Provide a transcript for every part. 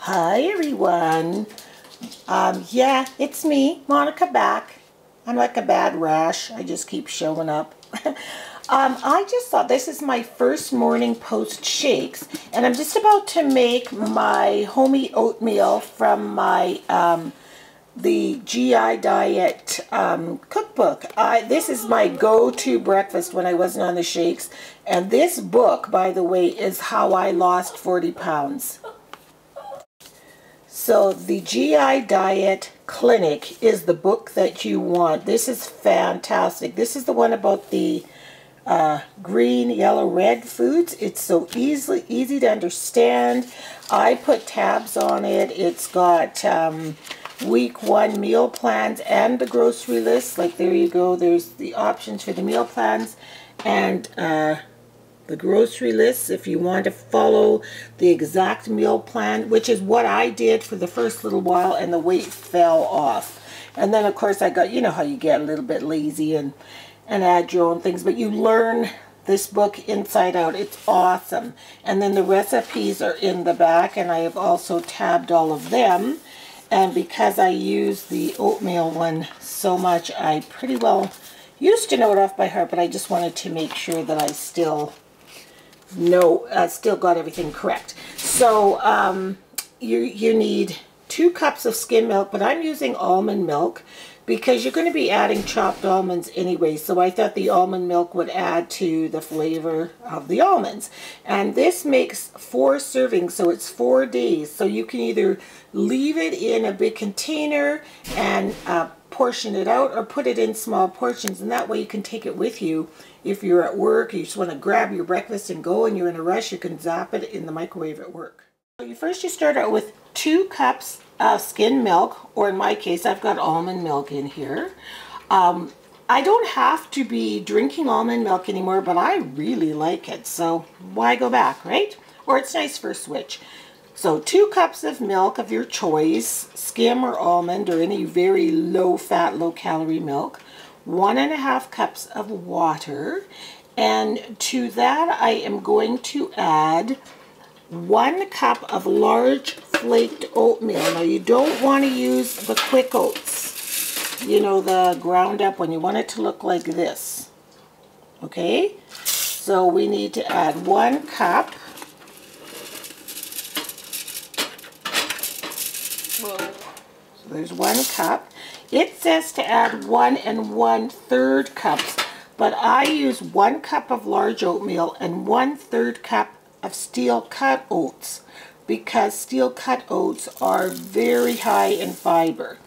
Hi everyone. Yeah, it's me, Monica, back. I'm like a bad rash. I just keep showing up. I just thought this is my first morning post shakes, and I'm just about to make my homey oatmeal from my the GI Diet cookbook. This is my go-to breakfast when I wasn't on the shakes, and this book, by the way, is how I lost 40 pounds. So the GI Diet Clinic is the book that you want. This is fantastic. This is the one about the green, yellow, red foods. It's so easy to understand. I put tabs on it. It's got week 1 meal plans and the grocery list. Like, there you go. There's the options for the meal plans and the grocery lists if you want to follow the exact meal plan, which is what I did for the first little while, and the weight fell off. And then of course I got, you know how you get a little bit lazy and add your own things, but you learn this book inside out. It's awesome. And then the recipes are in the back, and I have also tabbed all of them. And because I use the oatmeal one so much, I pretty well used to know it off by heart, but I just wanted to make sure that I still got everything correct. So you need 2 cups of skim milk, but I'm using almond milk because you're going to be adding chopped almonds anyway. So I thought the almond milk would add to the flavor of the almonds. And this makes 4 servings, so it's 4 days. So you can either leave it in a big container and portion it out, or put it in small portions, and that way you can take it with you. If you're at work, you just want to grab your breakfast and go, and you're in a rush, you can zap it in the microwave at work. So first you start out with 2 cups of skim milk, or in my case, I've got almond milk in here. I don't have to be drinking almond milk anymore, but I really like it, so why go back, right? Or it's nice for a switch. So 2 cups of milk of your choice, skim or almond or any very low fat, low calorie milk, 1.5 cups of water, and to that I am going to add 1 cup of large flaked oatmeal. Now you don't want to use the quick oats, you know, the ground up one. You want it to look like this, okay? So we need to add 1 cup. So there's 1 cup. It says to add 1 1/3 cups, but I use 1 cup of large oatmeal and 1/3 cup of steel cut oats, because steel cut oats are very high in fiber.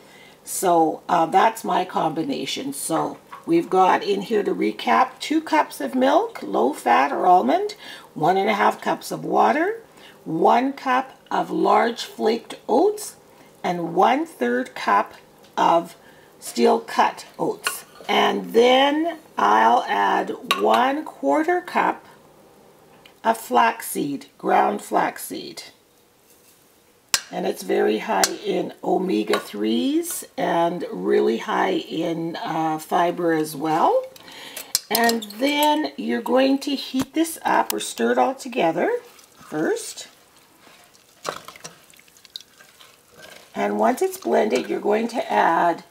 So that's my combination. So we've got in here, to recap, 2 cups of milk, low fat or almond, 1.5 cups of water, 1 cup of large flaked oats, and 1/3 cup of steel cut oats. And then I'll add 1/4 cup of flaxseed, ground flaxseed. And it's very high in omega-3s and really high in fiber as well. And then you're going to heat this up, or stir it all together first. And once it's blended, you're going to add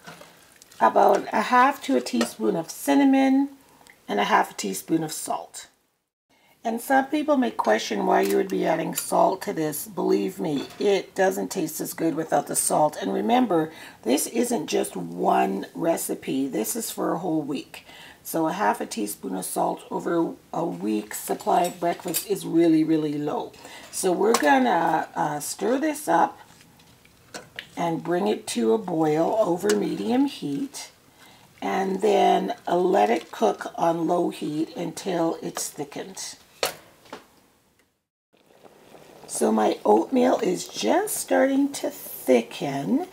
about 1/2 teaspoon of cinnamon and 1/2 teaspoon of salt. And some people may question why you would be adding salt to this. Believe me, it doesn't taste as good without the salt. And remember, this isn't just one recipe. This is for a whole week. So 1/2 teaspoon of salt over a week's supply of breakfast is really, really low. So we're gonna stir this up and bring it to a boil over medium heat, and then let it cook on low heat until it's thickened. So my oatmeal is just starting to thicken,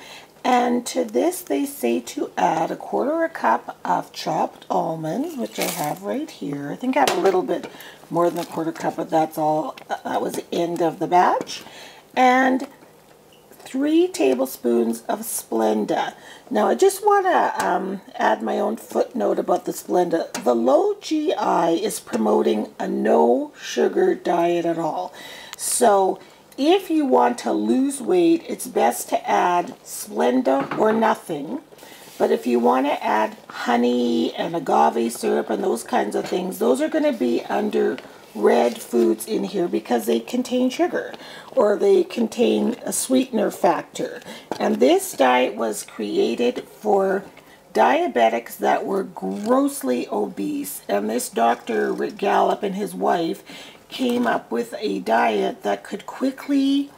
and to this they say to add 1/4 cup of chopped almonds, which I have right here. I think I have a little bit more than 1/4 cup, but that's all. That was the end of the batch. And 3 tablespoons of Splenda. Now I just want to add my own footnote about the Splenda. The low GI is promoting a no sugar diet at all. So if you want to lose weight, it's best to add Splenda or nothing. But if you want to add honey and agave syrup and those kinds of things, those are going to be under red foods in here because they contain sugar or they contain a sweetener factor. And this diet was created for diabetics that were grossly obese. And this Dr. Rick Gallup and his wife came up with a diet that could quickly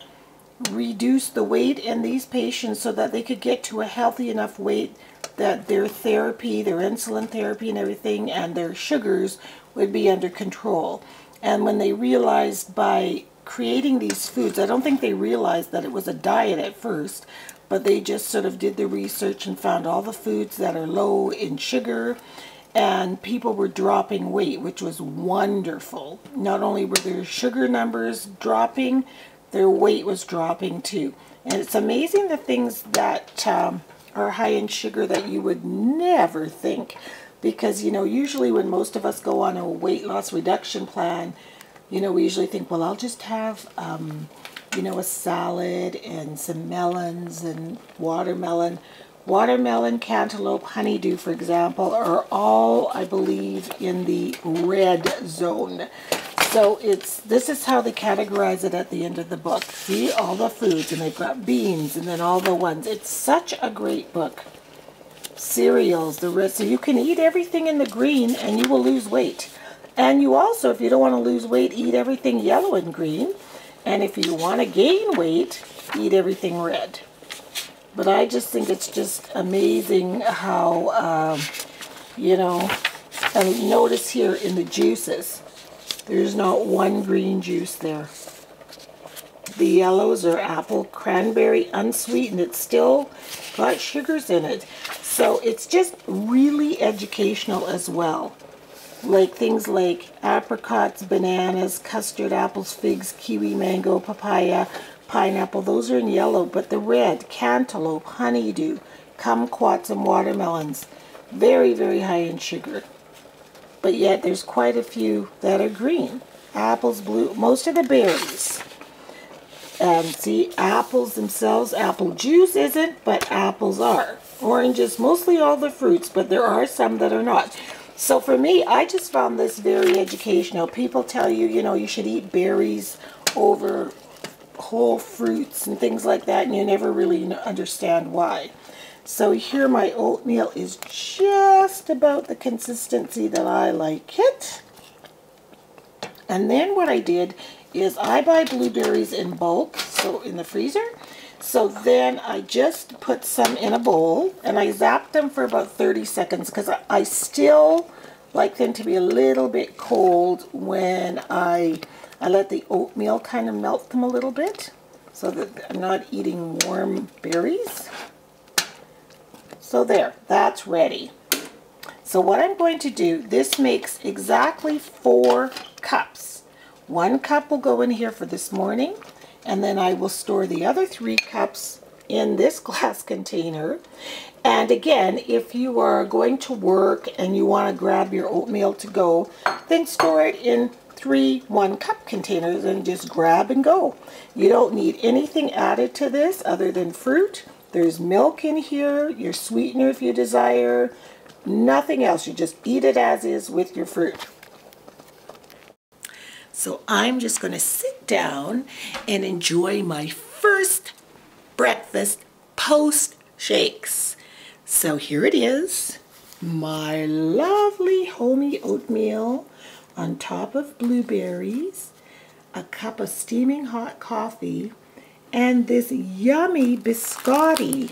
reduce the weight in these patients so that they could get to a healthy enough weight that their therapy, their insulin therapy and everything, and their sugars would be under control. And when they realized by creating these foods, I don't think they realized that it was a diet at first, but they just sort of did the research and found all the foods that are low in sugar, and people were dropping weight, which was wonderful. Not only were their sugar numbers dropping, their weight was dropping too. And it's amazing the things that are high in sugar that you would never think. Because, you know, usually when most of us go on a weight loss reduction plan, you know, we usually think, well, I'll just have, you know, a salad and some melons and watermelon. Watermelon, cantaloupe, honeydew, for example, are all, I believe, in the red zone. So this is how they categorize it at the end of the book. See, all the foods, and they've got beans, and then all the ones. It's such a great book. Cereals, the rest. So you can eat everything in the green, and you will lose weight. And you also, if you don't want to lose weight, eat everything yellow and green. And if you want to gain weight, eat everything red. But I just think it's just amazing how, you know, and notice here in the juices, there's not one green juice there. The yellows are apple, cranberry, unsweetened. It's still got sugars in it. So it's just really educational as well. Like things like apricots, bananas, custard apples, figs, kiwi, mango, papaya, pineapple. Those are in yellow, but the red, cantaloupe, honeydew, kumquats, and watermelons. Very, very high in sugar. But yet there's quite a few that are green. Apples, blue, most of the berries. And see, apples themselves, apple juice isn't, but apples are. Oranges, mostly all the fruits, but there are some that are not. So for me, I just found this very educational. People tell you, you know, you should eat berries over whole fruits and things like that, and you never really understand why. So here my oatmeal is just about the consistency that I like it. And then what I did is I buy blueberries in bulk, so in the freezer. So then I just put some in a bowl and I zap them for about 30 seconds because I still like them to be a little bit cold when I let the oatmeal kind of melt them a little bit so that I'm not eating warm berries. So there, that's ready. So what I'm going to do, this makes exactly 4 cups. 1 cup will go in here for this morning, and then I will store the other 3 cups in this glass container. And again, if you are going to work and you want to grab your oatmeal to go, then store it in 3 1-cup containers and just grab and go. You don't need anything added to this other than fruit. There's milk in here, your sweetener if you desire, nothing else. You just eat it as is with your fruit. So I'm just going to sit down and enjoy my first breakfast post-shakes. So here it is, my lovely homey oatmeal on top of blueberries, a cup of steaming hot coffee, and this yummy biscotti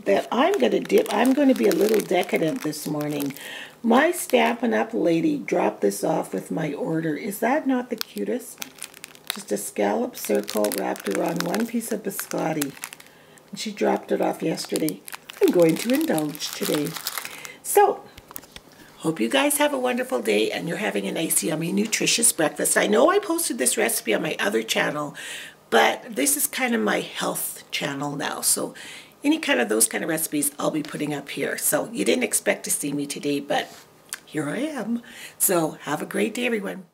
that I'm going to dip. I'm going to be a little decadent this morning. My Stampin' Up! Lady dropped this off with my order. Is that not the cutest? Just a scallop circle wrapped around 1 piece of biscotti. And she dropped it off yesterday. I'm going to indulge today. So, hope you guys have a wonderful day and you're having a nice, yummy, nutritious breakfast. I know I posted this recipe on my other channel, but this is kind of my health channel now. So any kind of those kind of recipes I'll be putting up here. So you didn't expect to see me today, but here I am. So have a great day, everyone.